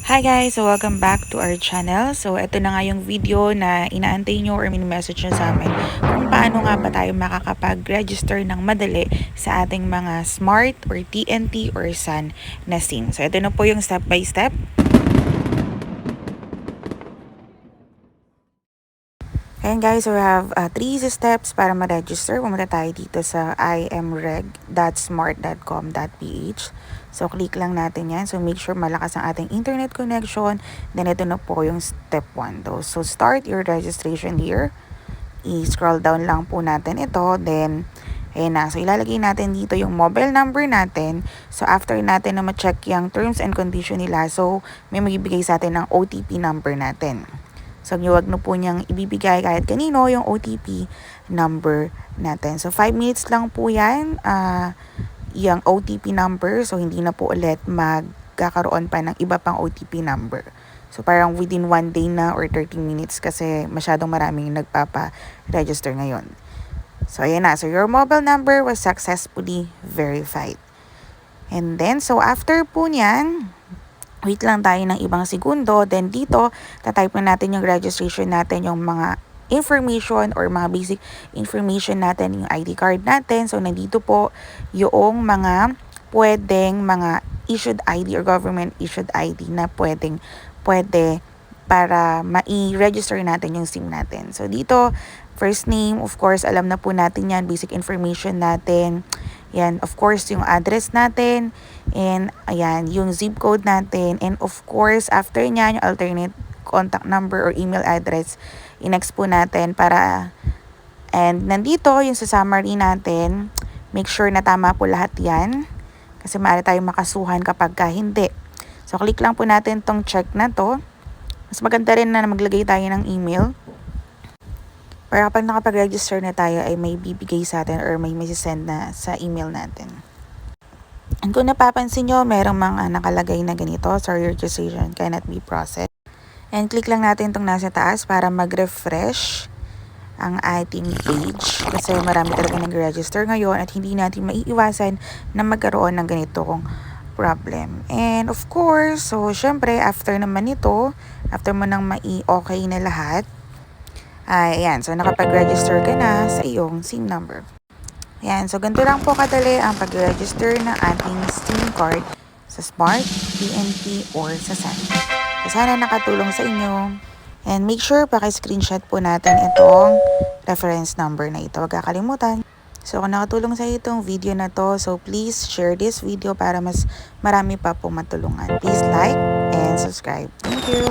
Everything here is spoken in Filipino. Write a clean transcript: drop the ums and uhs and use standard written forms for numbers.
Hi guys! So welcome back to our channel. So ito na nga yung video na inaantay nyo or mini-message nyo sa amin kung paano nga ba tayo makakapag-register ng madali sa ating mga Smart or TNT or Sun na SIM. So ito na po yung step by step. Ayan guys, so we have 3 steps para ma-register. Pumunta tayo dito sa imreg.smart.com.ph. So click lang natin yan. So make sure malakas ang ating internet connection. Then ito na po yung step 1. So start your registration here. I-scroll down lang po natin ito. Then ayan na. So ilalagay natin dito yung mobile number natin. So after natin na ma-check yung terms and condition nila, so may magbibigay sa atin ng OTP number natin. So, huwag na po niyang ibibigay kahit kanino yung OTP number natin. So, 5 minutes lang po yan, yung OTP number. So, hindi na po ulit magkakaroon pa ng iba pang OTP number. So, parang within 1 day na or 30 minutes kasi masyadong maraming nagpapa-register ngayon. So, ayan na. So, your mobile number was successfully verified. And then, so after po niyan, wait lang tayo ng ibang segundo. Then dito, tatype na natin yung registration natin, yung mga information or mga basic information natin, yung ID card natin. So nandito po yung mga pwedeng mga issued ID or government issued ID na pwede para ma-register natin yung SIM natin. So dito, first name, of course, alam na po natin yan, basic information natin. Yan, of course, yung address natin. And, ayan, yung zip code natin. And, of course, after nyan, yung alternate contact number or email address, i-next po natin para, and nandito, yung sa summary natin, make sure na tama po lahat yan. Kasi maaari tayong makasuhan kapag hindi. So, click lang po natin tong check na to. Mas maganda rin na maglagay tayo ng email. Para kapag nakapag-register na tayo ay may bibigay sa atin or may send na sa email natin. And kung napapansin nyo, merong mga nakalagay na ganito, sorry, registration cannot be processed. And click lang natin itong nasa taas para mag-refresh ang ating page. Kasi marami talaga nag-register ngayon at hindi natin maiiwasan na magkaroon ng ganitong problem. And of course, so syempre, after naman ito, after mo nang mai-okay na lahat, ayan, so nakapag-register ka na sa iyong SIM number. Ayan, so ganito lang po kadali ang pag-register ng ating SIM card sa Smart, TNT, or sa Sun. So sana nakatulong sa inyo. And make sure paki-screenshot po natin itong reference number na ito. Huwag kakalimutan. So kung nakatulong sa itong video na to, so please share this video para mas marami pa pong matulungan. Please like and subscribe. Thank you!